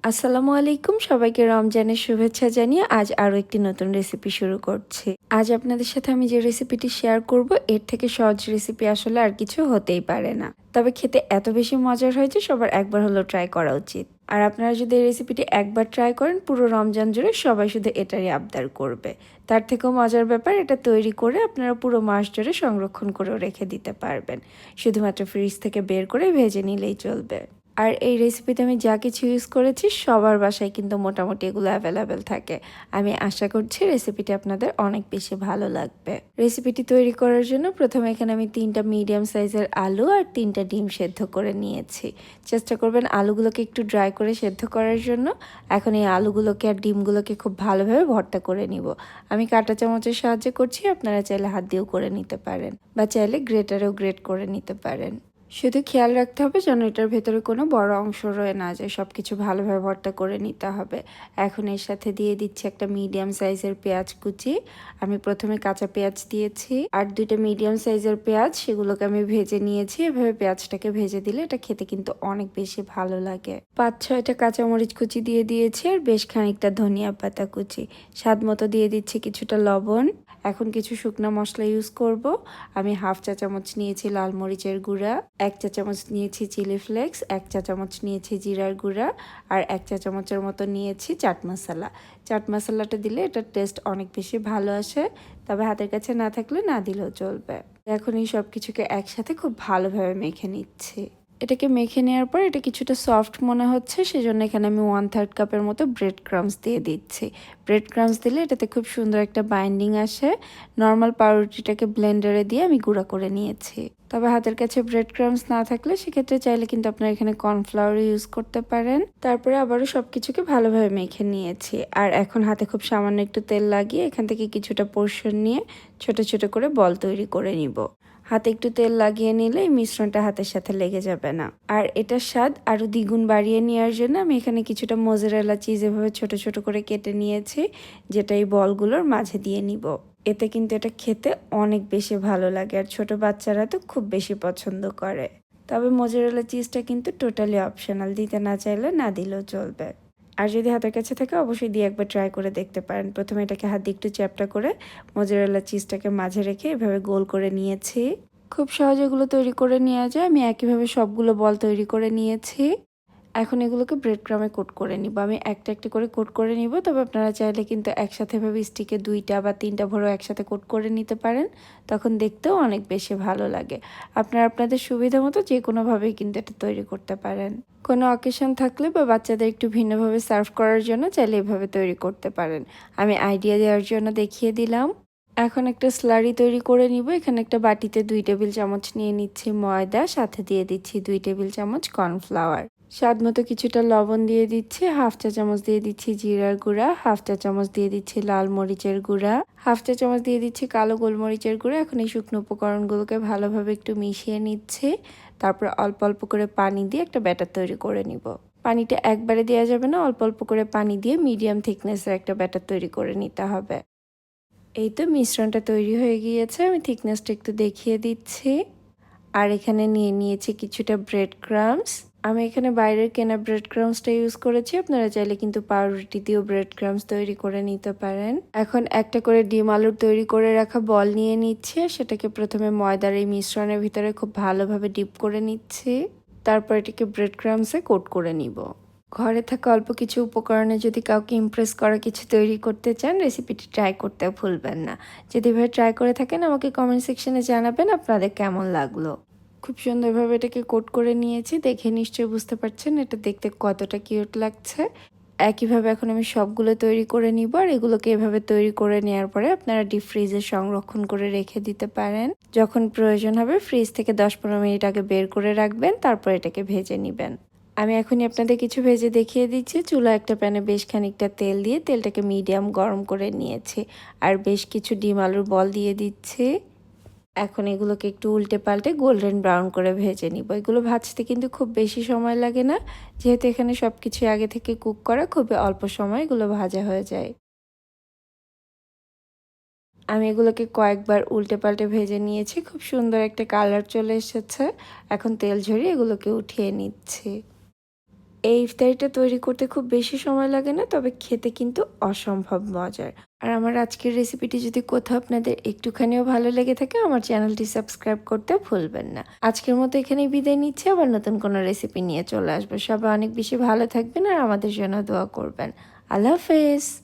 আসসালামু আলাইকুম, সবাইকে রমজানের শুভেচ্ছা জানিয়ে আজ আরও একটি নতুন রেসিপি শুরু করছি। আজ আপনাদের সাথে আমি যে রেসিপিটি শেয়ার করব এর থেকে সহজ রেসিপি আসলে আর কিছু হতেই পারে না। তবে খেতে এত বেশি মজার হয় যে সবার একবার হলেও ট্রাই করা উচিত। আর আপনারা যদি এই রেসিপিটি একবার ট্রাই করেন পুরো রমজান জুড়ে সবাই শুধু এটারই আবদার করবে। তার থেকেও মজার ব্যাপার, এটা তৈরি করে আপনারা পুরো মাস জুড়ে সংরক্ষণ করেও রেখে দিতে পারবেন। শুধুমাত্র ফ্রিজ থেকে বের করে ভেজে নিলেই চলবে। আর এই রেসিপিতে আমি যা কিছু ইউজ করেছি সবার বাসায় কিন্তু মোটামুটি এগুলো অ্যাভেলেবেল থাকে। আমি আশা করছি রেসিপিটি আপনাদের অনেক বেশি ভালো লাগবে। রেসিপিটি তৈরি করার জন্য প্রথমে এখানে আমি 3টা মিডিয়াম সাইজের আলু আর 3টা ডিম সেদ্ধ করে নিয়েছি। চেষ্টা করবেন আলুগুলোকে একটু ড্রাই করে সেদ্ধ করার জন্য। এখন এই আলুগুলোকে আর ডিমগুলোকে খুব ভালোভাবে ভর্তা করে নিব। আমি কাঁটা চামচের সাহায্যে করছি, আপনারা চাইলে হাত দিয়েও করে নিতে পারেন বা চাইলে গ্রেটারেও গ্রেট করে নিতে পারেন। শুধু খেয়াল রাখতে হবে যেন এটার ভেতরে কোনো বড় অংশ রয়ে না যায়, সব কিছু ভালোভাবে ভর্তা করে নিতে হবে। এখন এর সাথে দিয়ে দিচ্ছি একটা মিডিয়াম সাইজের পেঁয়াজ কুচি। আমি প্রথমে কাঁচা পেঁয়াজ দিয়েছি আর 2টা মিডিয়াম সাইজের পেঁয়াজ, সেগুলোকে আমি ভেজে নিয়েছি। এভাবে পেঁয়াজটাকে ভেজে দিলে এটা খেতে কিন্তু অনেক বেশি ভালো লাগে। 5-6টা কাঁচামরিচ কুচি দিয়ে দিয়েছি আর বেশ খানিকটা ধনিয়া পাতা কুচি। স্বাদ মতো দিয়ে দিচ্ছি কিছুটা লবণ। এখন কিছু শুকনো মশলা ইউজ করব। আমি 1/2 চা চামচ নিয়েছি লাল মরিচের গুঁড়া, 1 চা চামচ নিয়েছি চিলি ফ্লেক্স, 1 চা চামচ নিয়েছি জিরার গুঁড়া আর 1 চা চামচের মতো নিয়েছি চাট মশলা। চাট মশলাটা দিলে এটার টেস্ট অনেক বেশি ভালো আসে, তবে হাতের কাছে না থাকলে না দিলেও চলবে। এখন এই সব কিছুকে একসাথে খুব ভালোভাবে মেখে নিচ্ছি। এটাকে মেখে নেওয়ার পর এটা কিছুটা সফট মনে হচ্ছে, সেজন্য এখানে আমি 1/3 কাপের মতো ব্রেড ক্রাম্বস দিয়ে দিচ্ছি। ব্রেড ক্রাম্বস দিলে এটাতে খুব সুন্দর একটা বাইন্ডিং আসে। নর্মাল পাউরুটিটাকে ব্লেন্ডারে দিয়ে আমি গুঁড়া করে নিয়েছি। তবে হাতের কাছে ব্রেড ক্রাম্বস না থাকলে সেক্ষেত্রে চাইলে কিন্তু আপনারা এখানে কর্নফ্লাওয়ার ইউজ করতে পারেন। তারপরে আবারও সব কিছুকে ভালোভাবে মেখে নিয়েছি। আর এখন হাতে খুব সামান্য একটু তেল লাগিয়ে এখান থেকে কিছুটা পোর্শন নিয়ে ছোট ছোট করে বল তৈরি করে নিব। হাতে একটু তেল লাগিয়ে নিলে এই মিশ্রণটা হাতের সাথে লেগে যাবে না। আর এটার স্বাদ আরও দ্বিগুণ বাড়িয়ে নেওয়ার জন্য আমি এখানে কিছুটা মোজারেলা চিজ এভাবে ছোট ছোট করে কেটে নিয়েছি, যেটা এই বলগুলোর মাঝে দিয়ে নিব। এতে কিন্তু এটা খেতে অনেক বেশি ভালো লাগে আর ছোট বাচ্চারা তো খুব বেশি পছন্দ করে। তবে মোজারেলা চিজটা কিন্তু টোটালি অপশনাল, দিতে না চাইলে না দিলেও চলবে। আর যদি হাতের কাছে থাকে অবশ্যই দিয়ে একবার ট্রাই করে দেখতে পারেন। প্রথমে এটাকে হাত দিয়ে একটু চ্যাপটা করে মোজারেলা চিজটাকে মাঝে রেখে এভাবে গোল করে নিয়েছি। খুব সহজে এগুলো তৈরি করে নেওয়া যায়। আমি একইভাবে সবগুলো বল তৈরি করে নিয়েছি। এখন এগুলোকে ব্রেড ক্রামে কোট করে নিব। আমি একটা একটা করে কোট করে নিব, তবে আপনারা চাইলে কিন্তু একসাথে ভাবে স্টিকে 2টা বা 3টা ভরেও একসাথে কোট করে নিতে পারেন, তখন দেখতেও অনেক বেশি ভালো লাগে। আপনারা আপনাদের সুবিধা মতো যে কোনোভাবেই কিন্তু এটা তৈরি করতে পারেন। কোনো অকেশন থাকলে বা বাচ্চাদের একটু ভিন্নভাবে সার্ভ করার জন্য চাইলে এভাবে তৈরি করতে পারেন। আমি আইডিয়া দেওয়ার জন্য দেখিয়ে দিলাম। এখন একটা স্লারি তৈরি করে নিব। এখানে একটা বাটিতে 2 টেবিল চামচ নিয়ে নিচ্ছি ময়দা, সাথে দিয়ে দিচ্ছি 2 টেবিল চামচ কর্নফ্লাওয়ার। স্বাদ মতো কিছুটা লবণ দিয়ে দিচ্ছি, 1/2 চা চামচ দিয়ে দিচ্ছি জিরার গুঁড়া, 1/2 চা চামচ দিয়ে দিচ্ছি লাল মরিচের গুঁড়া, 1/2 চা চামচ দিয়ে দিচ্ছি কালো গোলমরিচের গুঁড়া। এখন এই শুকনো উপকরণগুলোকে ভালোভাবে একটু মিশিয়ে নিচ্ছি। তারপর অল্প অল্প করে পানি দিয়ে একটা ব্যাটার তৈরি করে নিব। পানিটা একবারে দেওয়া যাবে না, অল্প অল্প করে পানি দিয়ে মিডিয়াম থিকনেসের একটা ব্যাটার তৈরি করে নিতে হবে। এই তো মিশ্রণটা তৈরি হয়ে গিয়েছে, আমি থিকনেসটা একটু দেখিয়ে দিচ্ছি। আর এখানে নিয়ে নিয়েছি কিছুটা ব্রেড ক্রাম্বস। আমি এখানে বাইরের কেনা ব্রেড ক্রাম্বসটা ইউজ করেছি, আপনারা চাইলে কিন্তু পাউরুটি দিয়েও ব্রেড ক্রাম্বস তৈরি করে নিতে পারেন। এখন একটা করে ডিম আলুর তৈরি করে রাখা বল নিয়ে নিচ্ছি, সেটাকে প্রথমে ময়দার এই মিশ্রণের ভিতরে খুব ভালোভাবে ডিপ করে নিচ্ছি। তারপর এটাকে ব্রেড ক্রাম্বসে কোট করে নিব। ঘরে থাকা অল্প কিছু উপকরণে যদি কাউকে ইমপ্রেস করা কিছু তৈরি করতে চান, রেসিপিটি ট্রাই করতেও ভুলবেন না। যদি এভাবে ট্রাই করে থাকেন আমাকে কমেন্ট সেকশনে জানাবেন আপনাদের কেমন লাগলো। খুব সুন্দরভাবে এটাকে কোট করে নিয়েছি, দেখে নিশ্চয়ই বুঝতে পারছেন এটা দেখতে কতটা কিউট লাগছে। একইভাবে এখন আমি সবগুলো তৈরি করে নিব আর এগুলোকে এভাবে তৈরি করে নেওয়ার পরে আপনারা ডিপ ফ্রিজে সংরক্ষণ করে রেখে দিতে পারেন। যখন প্রয়োজন হবে ফ্রিজ থেকে 10-15 মিনিট আগে বের করে রাখবেন, তারপর এটাকে ভেজে নেবেন। আমি এখনই আপনাদের কিছু ভেজে দেখিয়ে দিচ্ছি। চুলা একটা প্যানে বেশ খানিকটা তেল দিয়ে তেলটাকে মিডিয়াম গরম করে নিয়েছি আর বেশ কিছু ডিম আলুর বল দিয়ে দিচ্ছি। এখন এগুলোকে একটু উল্টে পাল্টে গোল্ডেন ব্রাউন করে ভেজে নিব। এগুলো ভাজতে কিন্তু খুব বেশি সময় লাগে না, যেহেতু এখানে সব কিছু আগে থেকে কুক করা, খুবই অল্প সময় এগুলো ভাজা হয়ে যায়। আমি এগুলোকে কয়েকবার উল্টে পাল্টে ভেজে নিয়েছি, খুব সুন্দর একটা কালার চলে এসেছে। এখন তেল ঝরিয়ে এগুলোকে উঠিয়ে নিচ্ছি। এই ইফতারিটা তৈরি করতে খুব বেশি সময় লাগে না, তবে খেতে কিন্তু অসম্ভব মজার। আর আমার আজকের রেসিপিটি যদি কোথাও আপনাদের একটুখানিও ভালো লেগে থাকে, আমার চ্যানেলটি সাবস্ক্রাইব করতে ভুলবেন না। আজকের মতো এখানেই বিদায় নিচ্ছি, আবার নতুন কোনো রেসিপি নিয়ে চলে আসবো। সবাই অনেক বেশি ভালো থাকবেন আর আমাদের জন্য দোয়া করবেন। আল্লাহ হাফেজ।